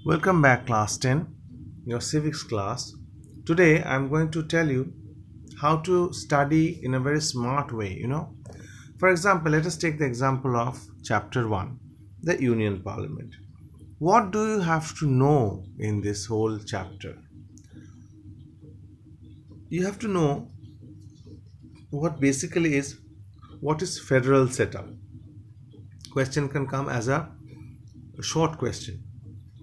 Welcome back, class 10, your civics class. Today I'm going to tell you how to study in a very smart way. For example, let us take the example of chapter 1, the Union Parliament. What do you have to know in this whole chapter? You have to know what is federal setup. Question can come as a short question.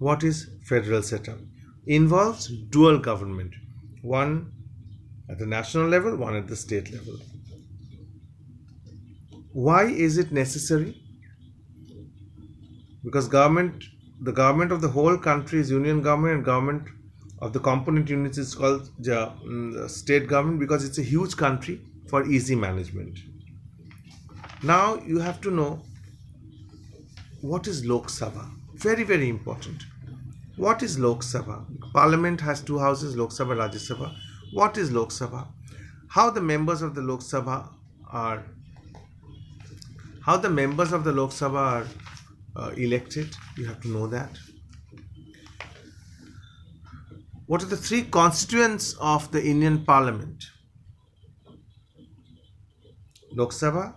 What is federal setup? Involves dual government, one at the national level, one at the state level. Why is it necessary? Because the government of the whole country is union government, and government of the component units is called the state government, because it's a huge country for easy management. Now you have to know what is Lok Sabha. Very, very important. What is Lok Sabha? Parliament has two houses, Lok Sabha, Rajya Sabha. What is Lok Sabha? How the members of the Lok Sabha are elected? You have to know that. What are the three constituents of the Indian Parliament? Lok Sabha,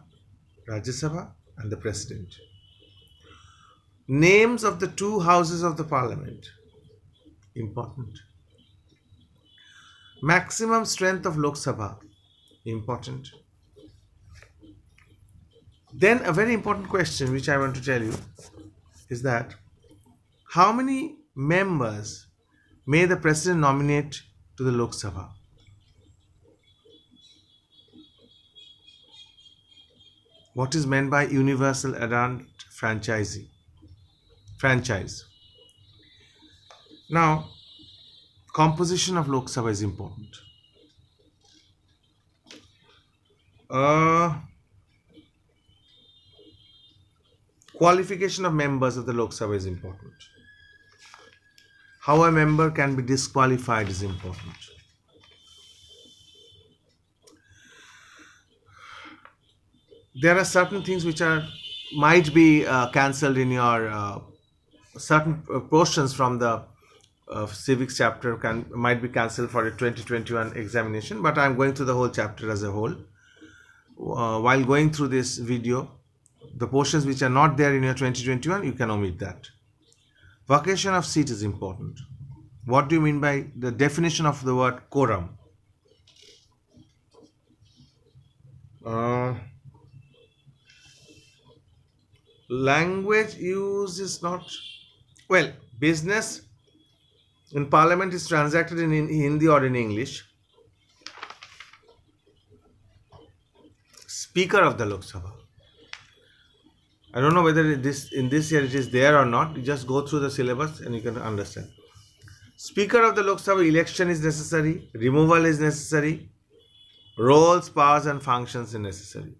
Rajya Sabha, and the President. Names of the two houses of the Parliament. Important. Maximum strength of Lok Sabha. Important. Then a very important question which I want to tell you is that how many members may the President nominate to the Lok Sabha? What is meant by universal adult franchise? Now, composition of Lok Sabha is important. Qualification of members of the Lok Sabha is important. How a member can be disqualified is important. There are certain things which might be cancelled in your certain portions from the civics chapter might be cancelled for a 2021 examination, but I'm going through the whole chapter as a whole. While going through this video, the portions which are not there in your 2021, you can omit that. Vacation of seat is important. What do you mean by the definition of the word quorum? Language use is not, well, business in Parliament is transacted in Hindi or in English. Speaker of the Lok Sabha. I don't know whether in this year it is there or not. You just go through the syllabus and you can understand. Speaker of the Lok Sabha, election is necessary, removal is necessary, roles, powers and functions is necessary.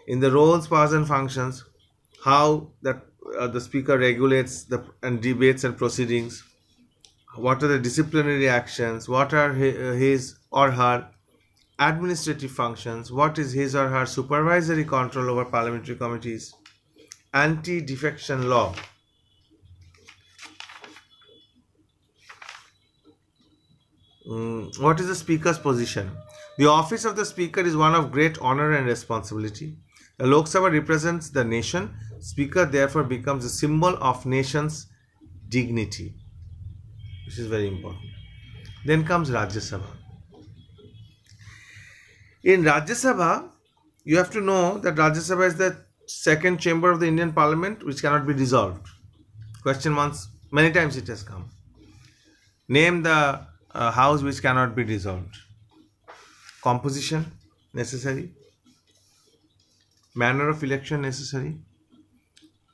In the roles, powers and functions, how that the speaker regulates and debates and proceedings, what are the disciplinary actions, what are his or her administrative functions, what is his or her supervisory control over parliamentary committees, anti-defection law. What is the speaker's position? The office of the speaker is one of great honor and responsibility. The Lok Sabha represents the nation. Speaker therefore becomes a symbol of nation's dignity. This is very important. Then comes Rajya Sabha. In Rajya Sabha, you have to know that Rajya Sabha is the second chamber of the Indian Parliament which cannot be dissolved. Question many times it has come. Name the house which cannot be dissolved. Composition necessary. Manner of election necessary.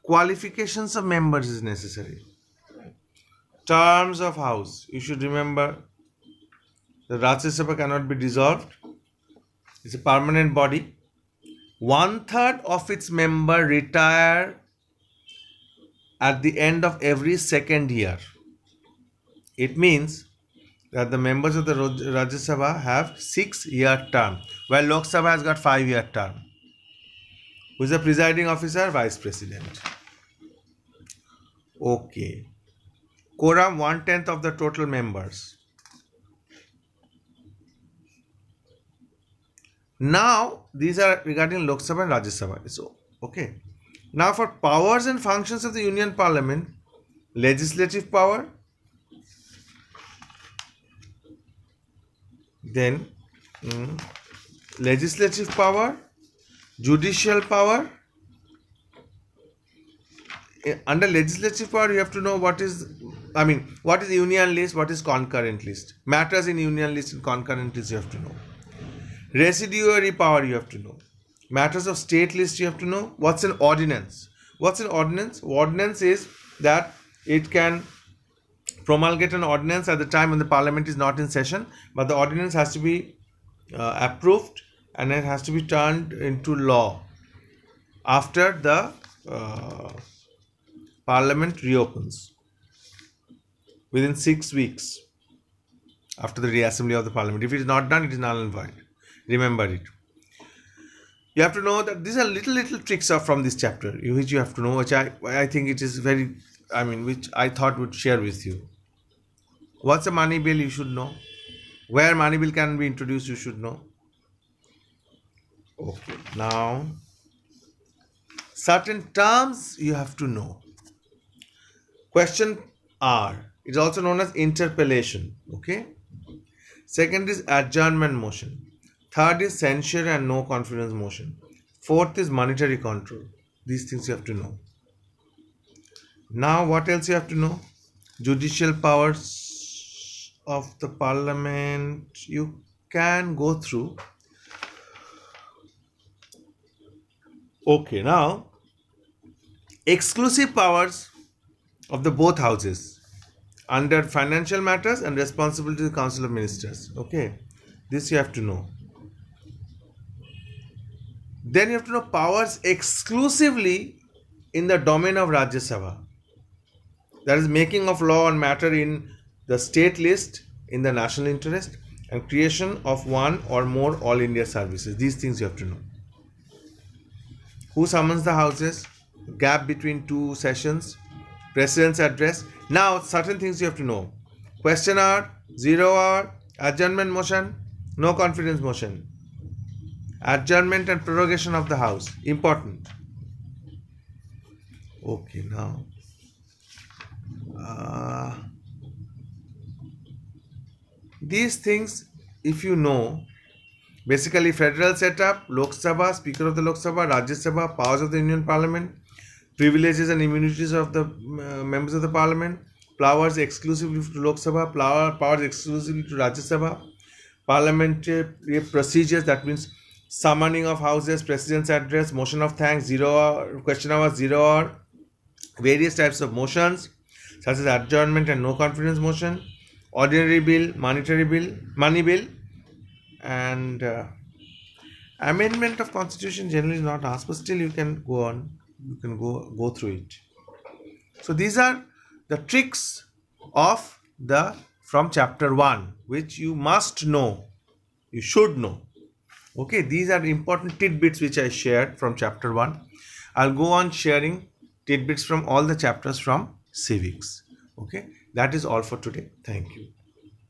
Qualifications of members is necessary. Terms of house. You should remember the Rajya Sabha cannot be dissolved. It's a permanent body. 1/3 of its members retire at the end of every second year. It means that the members of the Rajya Sabha have 6-year term, while Lok Sabha has got 5-year term. Who is the presiding officer? Vice President. Okay. Quorum 1/10 of the total members. Now these are regarding Lok Sabha and Rajya Sabha. So okay. Now for powers and functions of the Union Parliament, legislative power, then legislative power, judicial power. Under legislative power, you have to know what is union list, what is concurrent list. Matters in union list and concurrent list you have to know. Residuary power you have to know. Matters of state list you have to know. What's an ordinance? What's an ordinance? Ordinance is that it can promulgate an ordinance at the time when the parliament is not in session, but the ordinance has to be approved and it has to be turned into law after the Parliament reopens within 6 weeks after the reassembly of the Parliament. If it is not done, it is null and void. Remember it. You have to know that these are little tricks from this chapter which you have to know, which I think it is very, which I thought would share with you. What's a money bill? You should know. Where money bill can be introduced, you should know. Okay, now certain terms you have to know. Question R. It's also known as interpellation. Okay. Second is adjournment motion. Third is censure and no confidence motion. Fourth is monetary control. These things you have to know. Now what else you have to know? Judicial powers of the parliament you can go through. Okay, now exclusive powers of the both houses under financial matters and responsibility to the Council of Ministers. Okay, this you have to know. Then you have to know powers exclusively in the domain of Rajya Sabha. That is making of law on matter in the state list in the national interest and creation of one or more all India services. These things you have to know. Who summons the houses? Gap between two sessions. President's address. Now certain things you have to know. Question hour, 0 hour, adjournment motion, no confidence motion. Adjournment and prorogation of the house. Important. Okay, now. These things, if you know, basically federal setup, Lok Sabha, Speaker of the Lok Sabha, Rajya Sabha, powers of the Union Parliament, privileges and immunities of the members of the Parliament, powers exclusively to Lok Sabha, powers exclusively to Rajya Sabha, parliamentary procedures, that means summoning of houses, president's address, motion of thanks, 0 hour, question hour, 0 hour, various types of motions such as adjournment and no confidence motion, ordinary bill, monetary bill, money bill, and amendment of constitution generally is not asked, but still you can go on, you can go through it. So these are the tricks of from chapter 1 which you must know, you should know. Okay, these are important tidbits which I shared from chapter 1. I'll go on sharing tidbits from all the chapters from civics. Okay, that is all for today. Thank you.